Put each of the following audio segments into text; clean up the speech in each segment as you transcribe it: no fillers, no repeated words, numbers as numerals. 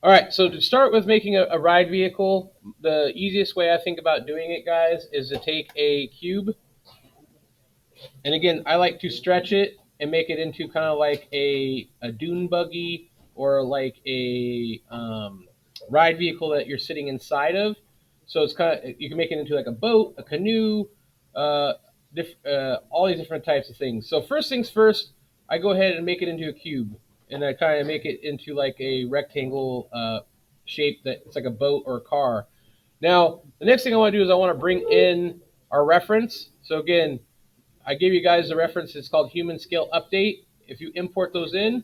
All right, so to start with making a ride vehicle, the easiest way I think about doing it, guys, is to take a cube. And again, I like to stretch it and make it into kind of like a dune buggy or like a ride vehicle that you're sitting inside of. So it's kind of, you can make it into like a boat, a canoe, all these different types of things. So first things first, I go ahead and make it into a cube, and I kind of make it into like a rectangle shape that it's like a boat or a car. Now, the next thing I want to do is I want to bring in our reference. So again, I gave you guys the reference. It's called Human Scale Update. If you import those in,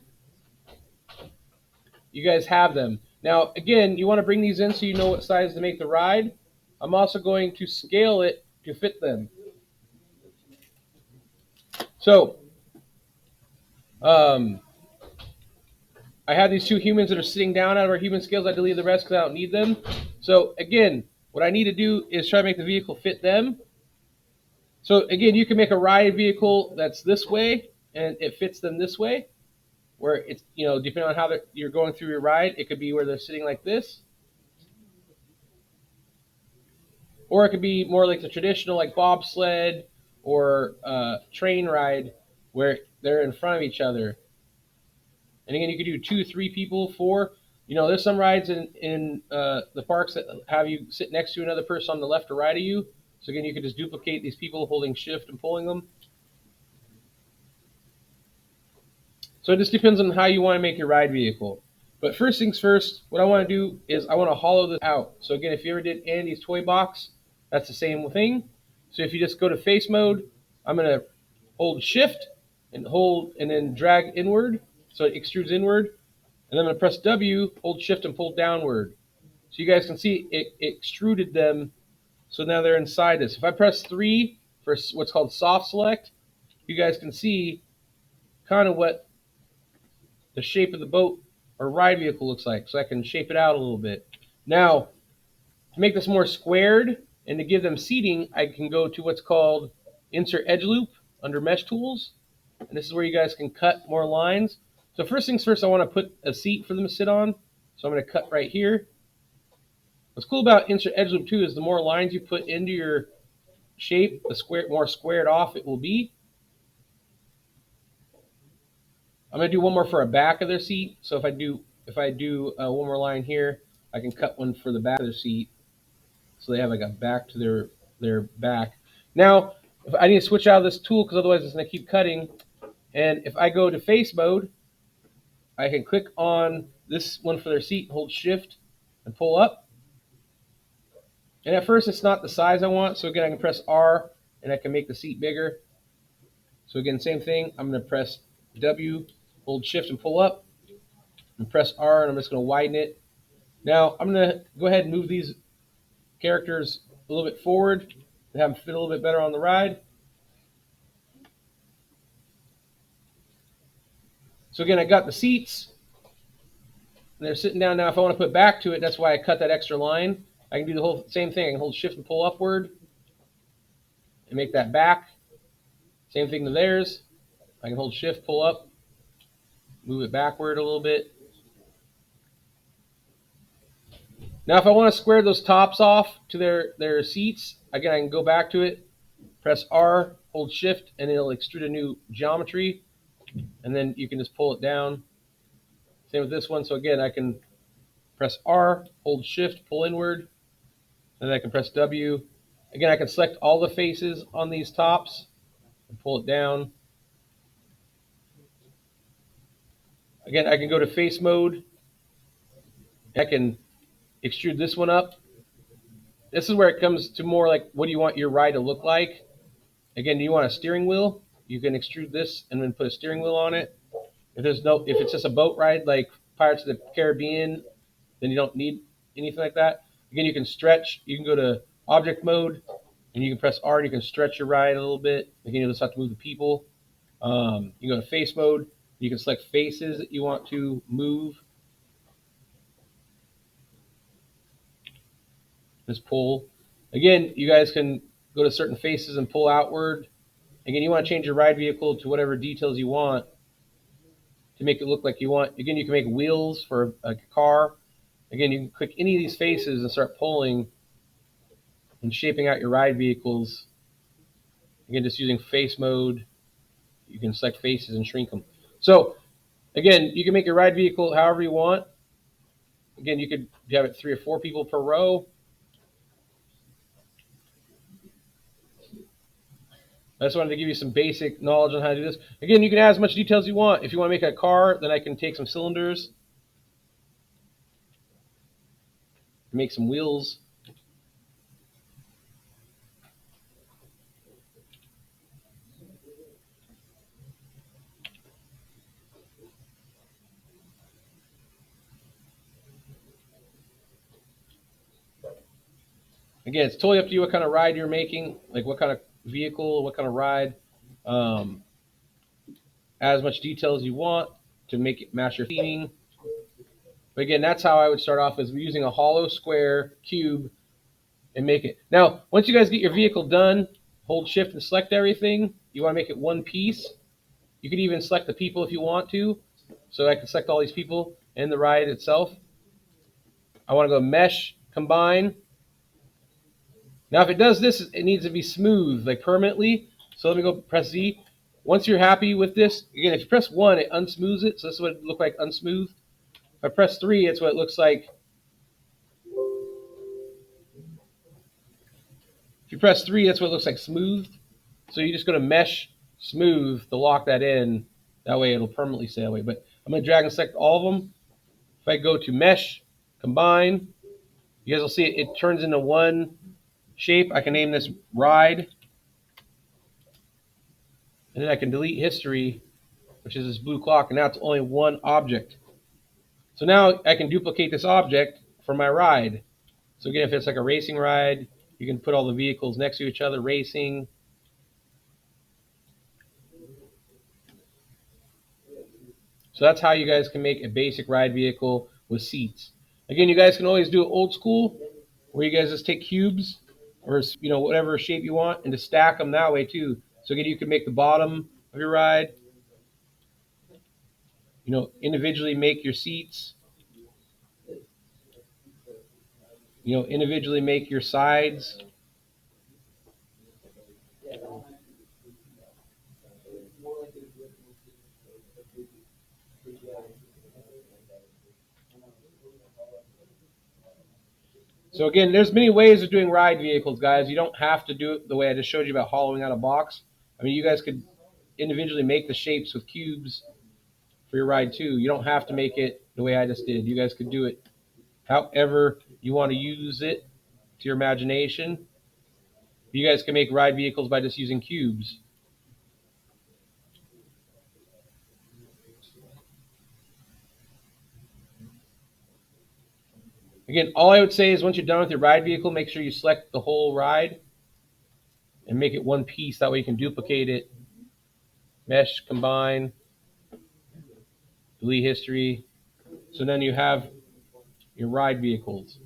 you guys have them. Now, again, you want to bring these in so you know what size to make the ride. I'm also going to scale it to fit them. So, um, I have these two humans that are sitting down out of our human scales. I delete the rest because I don't need them. So, again, what I need to do is try to make the vehicle fit them. So, again, you can make a ride vehicle that's this way, and it fits them this way. Where it's, depending on how you're going through your ride, it could be where they're sitting like this, or it could be more like the traditional like bobsled or train ride where they're in front of each other. And again, you could do 2, 3 people, 4. There's some rides in the parks that have you sit next to another person on the left or right of you. So again, you could just duplicate these people holding shift and pulling them. So it just depends on how you want to make your ride vehicle. But first things first, what I want to do is I want to hollow this out. So again, if you ever did Andy's toy box, that's the same thing. So if you just go to face mode, I'm going to hold shift and then drag inward so it extrudes inward. And then I'm going to press W, hold shift and pull downward. So you guys can see it extruded them. So now they're inside this. If I press 3 for what's called soft select, you guys can see kind of what the shape of the boat or ride vehicle looks like. So I can shape it out a little bit. Now, to make this more squared and to give them seating, I can go to what's called Insert Edge Loop under Mesh Tools. And this is where you guys can cut more lines. So first things first, I want to put a seat for them to sit on. So I'm going to cut right here. What's cool about Insert Edge Loop too is the more lines you put into your shape, the more squared off it will be. I'm going to do one more for a back of their seat. So if I do one more line here, I can cut one for the back of their seat. So they have like a back to their back. Now, if I need to switch out of this tool because otherwise it's going to keep cutting. And if I go to face mode, I can click on this one for their seat, hold shift and pull up. And at first it's not the size I want. So again, I can press R and I can make the seat bigger. So again, same thing. I'm going to press W, hold shift and pull up, and press R, and I'm just going to widen it. Now I'm going to go ahead and move these characters a little bit forward to have them fit a little bit better on the ride. So again, I got the seats, and they're sitting down now. If I want to put back to it, that's why I cut that extra line. I can do the whole same thing. I can hold shift and pull upward and make that back. Same thing to theirs. I can hold shift, pull up, move it backward a little bit. Now, if I want to square those tops off to their seats, again, I can go back to it, press R, hold shift, and it'll extrude a new geometry. And then you can just pull it down. Same with this one. So again, I can press R, hold shift, pull inward. And then I can press W. Again, I can select all the faces on these tops and pull it down. Again, I can go to face mode. I can extrude this one up. This is where it comes to more like, what do you want your ride to look like? Again, do you want a steering wheel? You can extrude this and then put a steering wheel on it. If it's just a boat ride like Pirates of the Caribbean, then you don't need anything like that. Again, you can stretch. You can go to object mode, and you can press R, and you can stretch your ride a little bit. Again, you just have to move the people. You can go to face mode. You can select faces that you want to move. Just pull. Again, you guys can go to certain faces and pull outward. Again, you want to change your ride vehicle to whatever details you want to make it look like you want. Again, you can make wheels for a car. Again, you can click any of these faces and start pulling and shaping out your ride vehicles. Again, just using face mode, you can select faces and shrink them. So again, you can make your ride vehicle however you want. Again, you could have it 3 or 4 people per row. I just wanted to give you some basic knowledge on how to do this. Again, you can add as much detail as you want. If you want to make a car, then I can take some cylinders, make some wheels. Again, it's totally up to you what kind of ride you're making, like what kind of vehicle, what kind of ride. Um, add as much detail as you want to make it match your theming. But again, that's how I would start off, is using a hollow square cube and make it. Now, once you guys get your vehicle done, hold shift and select everything. You want to make it one piece. You could even select the people if you want to. So I can select all these people and the ride itself. I want to go mesh, combine. Now, if it does this, it needs to be smooth, like permanently. So let me go press Z. Once you're happy with this, again, if you press 1, it unsmooths it. So this is what it looks like unsmooth. If I press 3, it's what it looks like. If you press 3, that's what it looks like smooth. So you just go to mesh, smooth to lock that in. That way it'll permanently stay that way. But I'm going to drag and select all of them. If I go to mesh, combine, you guys will see it turns into one shape. I can name this ride. And then I can delete history, which is this blue clock, and now it's only one object. So now I can duplicate this object for my ride. So again, if it's like a racing ride, you can put all the vehicles next to each other, racing. So that's how you guys can make a basic ride vehicle with seats. Again, you guys can always do it old school, where you guys just take cubes or whatever shape you want and just stack them that way too. So again, you can make the bottom of your ride, individually make your seats, individually make your sides. So again, there's many ways of doing ride vehicles, guys. You don't have to do it the way I just showed you about hollowing out a box. I mean, you guys could individually make the shapes with cubes for your ride too. You don't have to make it the way I just did. You guys could do it however you want to use it to your imagination. You guys can make ride vehicles by just using cubes. Again, all I would say is once you're done with your ride vehicle, make sure you select the whole ride and make it one piece. That way you can duplicate it. Mesh, combine, delete history. So then you have your ride vehicles.